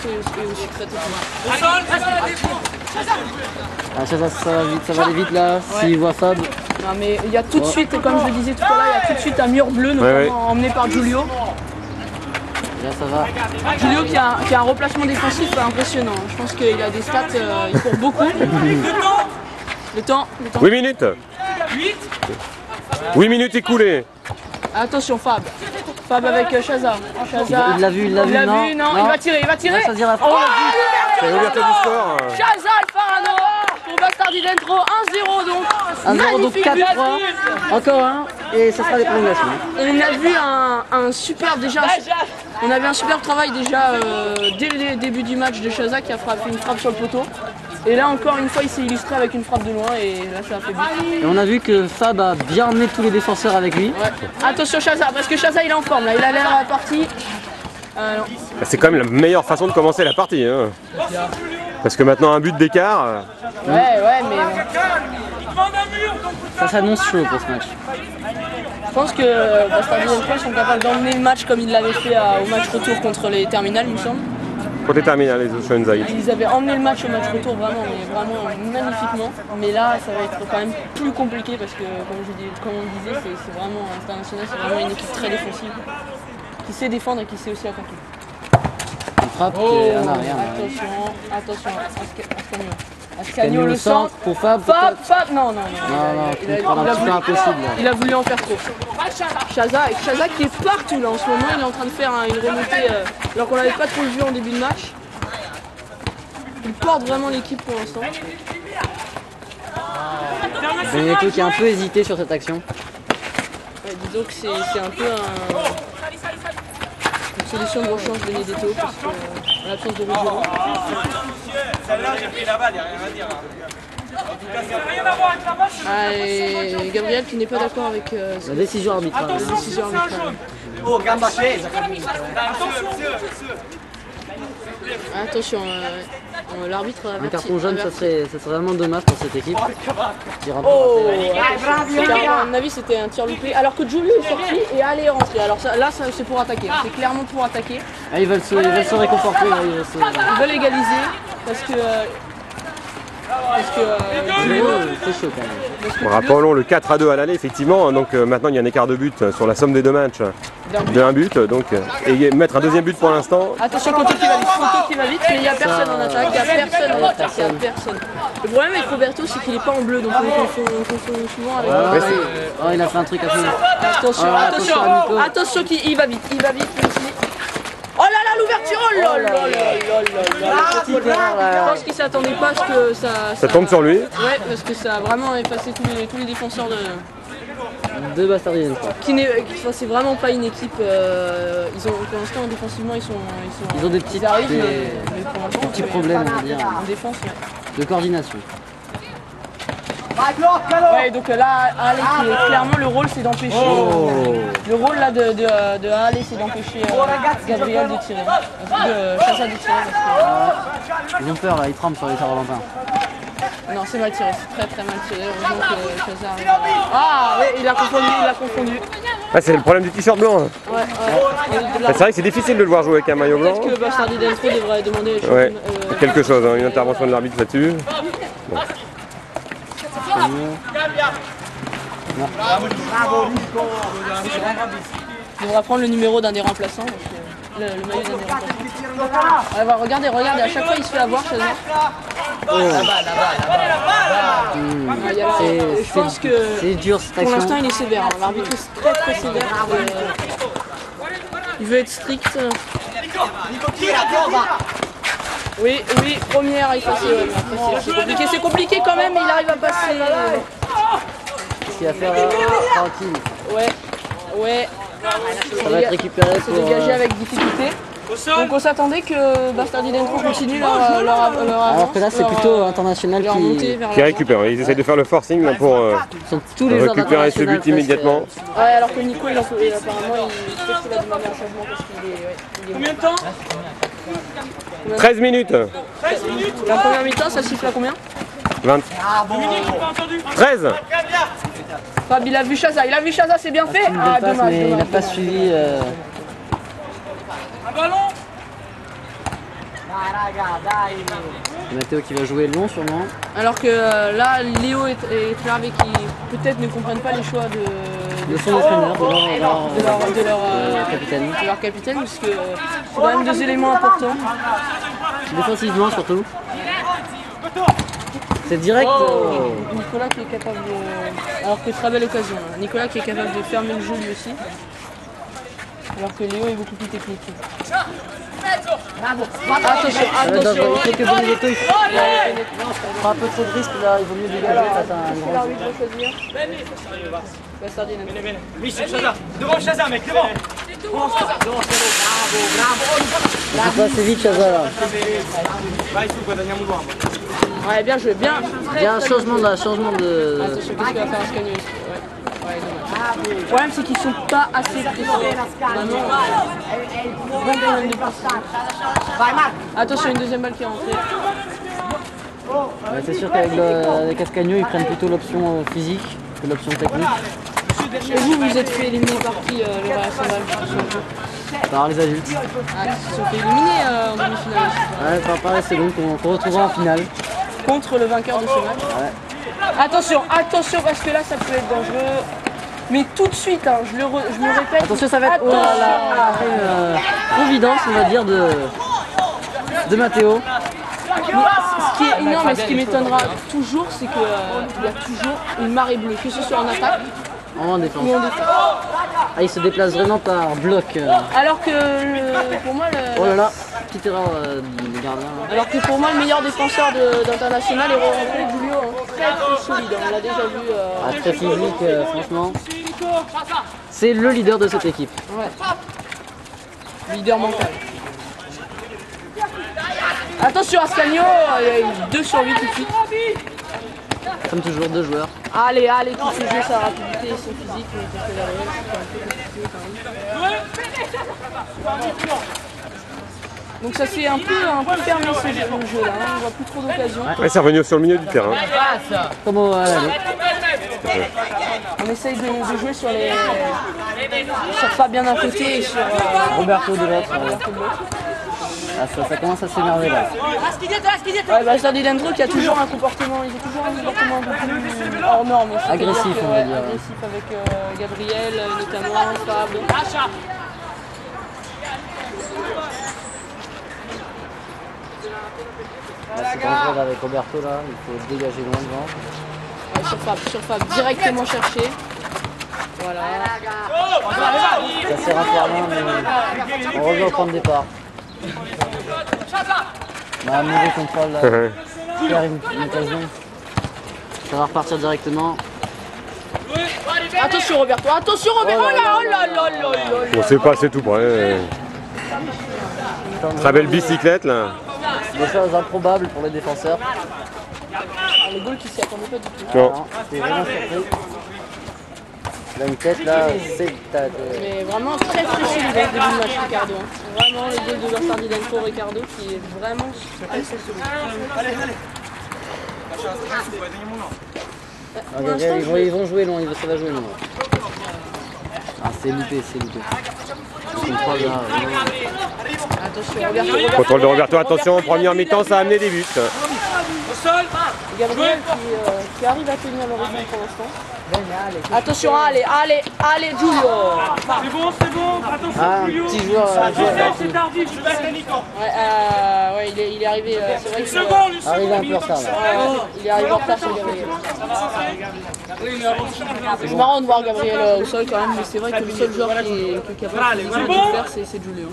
est aussi très technique. Ah, ça va aller vite là, s'il voit Fab. Non mais il y a tout de suite, comme je le disais tout à l'heure, il y a tout de suite un mur bleu, notamment emmené par Giulio. Là ça va. Giulio qui a un replacement défensif impressionnant. Je pense qu'il a des stats, il court beaucoup. Le temps. 8 minutes. 8 minutes écoulées. Attention Fab. Fab avec Chaza. Il l'a vu, non. Il va tirer. Ça dira Oh, C'est l'ouverture du score. Chaza Alfarano pour Bastardi Dentro, 1-0 donc. 1-0 donc 4-3. Encore un et ce sera les prolongations. On a vu un superbe on avait un superbe travail déjà dès le début du match de Chaza qui a fait une frappe sur le poteau. Et là encore une fois il s'est illustré avec une frappe de loin et là ça a fait but. Et on a vu que Fab a bien emmené tous les défenseurs avec lui. Ouais. Attention Chaza parce que Chaza il est en forme là, il a l'air parti. C'est quand même la meilleure façon de commencer la partie. Hein. Parce que maintenant un but d'écart. Ouais mais ça s'annonce chaud pour ce match. je pense que Bastardi Dentro sont capables d'emmener le match comme ils l'avaient fait au match retour contre les Terminales il me semble. Côté terminal, les Oceanside. Ils avaient emmené le match au match retour vraiment magnifiquement. Mais là, ça va être quand même plus compliqué parce que, comme on disait, c'est vraiment international, c'est vraiment une équipe très défensive qui sait défendre et qui sait aussi attaquer. Une frappe qui est en arrière. Attention, Ascanio le centre. Pour Fab. Fab, non. Il a voulu en faire trop. Chaza qui est partout là en ce moment, il est en train de faire une remontée alors qu'on l'avait pas trop vu en début de match. Il porte vraiment l'équipe pour l'instant. Benedetto qui a un peu hésité sur cette action. Ouais, disons que c'est un peu une solution de rechange de Benedetto parce que l'absence de Ruggiero. Celle-là, j'ai pris la balle, il n'y a rien à dire. Et Gabriel qui n'est pas d'accord avec la décision arbitrale. Oh, gamba scesa. Attention, l'arbitre a un carton jaune, ça serait vraiment dommage pour cette équipe. À mon avis, c'était un tir loupé. Alors que Giulio est sorti et allait rentrer. Alors là, c'est pour attaquer. C'est clairement pour attaquer. Ah, ils veulent se réconforter. Là, ils veulent égaliser parce que c'est chaud quand même. Rappelons le 4-2 à l'aller, effectivement. Donc maintenant, il y a un écart de but sur la somme des deux matchs de un but. Donc, et mettre un deuxième but pour l'instant. Attention, Coto qui va vite, mais il n'y a personne en attaque. Il n'y a personne. Le problème avec Roberto, c'est qu'il n'est pas en bleu, donc on confond souvent avec. Oh, il a fait un truc à faire. Attention, il va vite aussi. Oh là là, l'ouverture! Oh là là Je pense qu'il ne s'attendait pas à ce que ça tombe sur lui. Ouais, parce que ça a vraiment effacé tous les défenseurs de Bastardi Dentro. C'est vraiment pas une équipe. Pour l'instant, défensivement, ils ont des petits problèmes, on va dire, en défense, de coordination. Ouais, donc là, Ale, clairement, le rôle c'est d'empêcher. Le rôle là de Ale, c'est d'empêcher Gabriel de tirer. De Chaza de tirer. Ils ont peur là, ils tremblent sur les Saint-Valentin. Non, c'est mal tiré, c'est très mal tiré. Heureusement que Chaza arrive. Ah, oui, il a confondu. Ah, c'est le problème du t-shirt blanc. Ouais. C'est vrai que c'est difficile de le voir jouer avec un maillot blanc. Peut-être que Bastardi Dentro devrait demander quelque chose, une intervention de l'arbitre là-dessus. Bon. On va prendre le numéro d'un des remplaçants. Le maillot d'un des remplaçants. Regardez, à chaque fois il se fait avoir chez eux. Je pense que c'est dur cette action. Pour l'instant il est sévère. L'arbitre est très sévère. Il veut être strict. Oui, première effacée. C'est compliqué quand même, mais il arrive à passer. Ce qu'il va faire tranquille. Ouais. Ça va être récupéré pour dégager avec difficulté. Donc on s'attendait que Bastardi Dentro continue leur avance. Alors que là c'est plutôt international qui récupère. Ils essayent de faire le forcing là, pour récupérer ce but immédiatement. Ouais, alors que Nico apparemment il a demandé un changement parce qu'il est. Combien de temps 13 minutes. La première mi-temps, ça siffle à combien 20. 13. Fab, il a vu Chaza, c'est bien fait. Dommage, mais il n'a pas suivi. Un ballon. Matteo qui va jouer long sûrement. Alors que là, Léo est énervé qui peut-être ne comprennent pas les choix De son entraîneur, de leur capitaine, parce que c'est quand même deux éléments importants. Défensivement surtout. C'est direct. Nicolas qui est capable de... Alors que très belle occasion. Hein. Nicolas qui est capable de fermer le jeu lui aussi. Alors que Léo est beaucoup plus technique. Attention, attention. Il faut que Benedetto prend un peu trop de risques là, il vaut mieux dégager face à un grand. L'arbitre va choisir. La sardine. Devant Chaza, mec, devant. C'est pas assez vite Chaza là. Ouais, bien joué, bien. Il y a un changement de... Attention, qu'est-ce qu'il va faire Ascanio ici? Ouais, dommage. Le problème, c'est qu'ils sont pas assez précis. Vraiment, bon problème de précision. Attention, une deuxième balle qui est rentrée. Ouais, c'est sûr qu'avec Ascanio, ils prennent plutôt l'option physique que l'option technique. Et vous êtes fait éliminer par qui, le Real Saint-Val? Par les adultes. Ah, ils se sont fait éliminer en demi-finale aussi. Ouais, par les secondes qu'on retrouvera en finale. Contre le vainqueur de ce match. Ouais. Attention, attention, parce que là, ça peut être dangereux. Mais tout de suite, hein, je me répète. Attention, ça va être après une providence, on va dire, de Matteo. Mais ce qui m'étonnera toujours, c'est qu'il y a toujours une marée bleue, que ce soit en attaque En défense. ou en défense. Ah, il se déplace vraiment par bloc. Alors que pour moi, Oh là là, petite erreur du gardien. alors que pour moi, le meilleur défenseur d'international est rentré Julio, hein, très solide. On l'a déjà vu. Ah, très physique, franchement. C'est le leader de cette équipe. Ouais. Leader mental. Attention Ascanio, il y a eu 2 sur 8 tout de suite. Comme toujours, 2 joueurs. Allez, tout ce jeu, sa rapidité et son physique, mais contre la Real, c'est un peu compliqué quand même. Donc ça s'est un peu fermé ce jeu là, hein. On voit plus trop d'occasions. Ouais, c'est revenu sur le milieu du terrain. Comme au l'aller. On essaye de jouer sur Fabien d'un côté et sur Roberto de l'autre. Roberto de l'autre. Ah, ça commence à s'énerver là. Ouais, bah Sardi Dentro qui a toujours un comportement, un peu plus hors norme. Agressif, on va dire. Agressif avec Gabriel notamment, Fab. Là, c'est dangereux là, avec Roberto là, il faut dégager loin devant. Ouais, sur Fab, directement chercher. Voilà. Ça sert à faire loin, mais on revient au point de départ. Un mauvais contrôle là. Faire une occasion. Ça va repartir directement. Attention Roberto, attention Roberto. Oh là. On sait pas, c'est tout près. Très belle bicyclette là. Des choses improbables pour les défenseurs. Le goal qui s'y attendait pas du tout. Non. C'était vraiment surpris. Là, une tête là, c'est. Mais vraiment très solide avec le début de match Ricardo. Hein. Vraiment le goal de Sardi Dentro Ricardo qui est vraiment très solide. Ah, ils vont jouer long, ça va jouer long. Ah, c'est loupé. Contrôle là, Attention Roberto. Contrôle de Roberto, attention, première mi-temps, ça a amené des buts. Gabriel qui arrive à tenir le rythme pour l'instant. Attention, allez, Giulio. C'est bon, attention, un Julio. petit joueur. C'est tardif, je vais Nico. Ouais, il est arrivé, c'est vrai qu'il Arrive un peu en retard là. il est arrivé en retard sur Gabriel. C'est marrant de voir Gabriel au sol quand même, mais c'est vrai que le seul joueur qui est capable de le faire, c'est Giulio.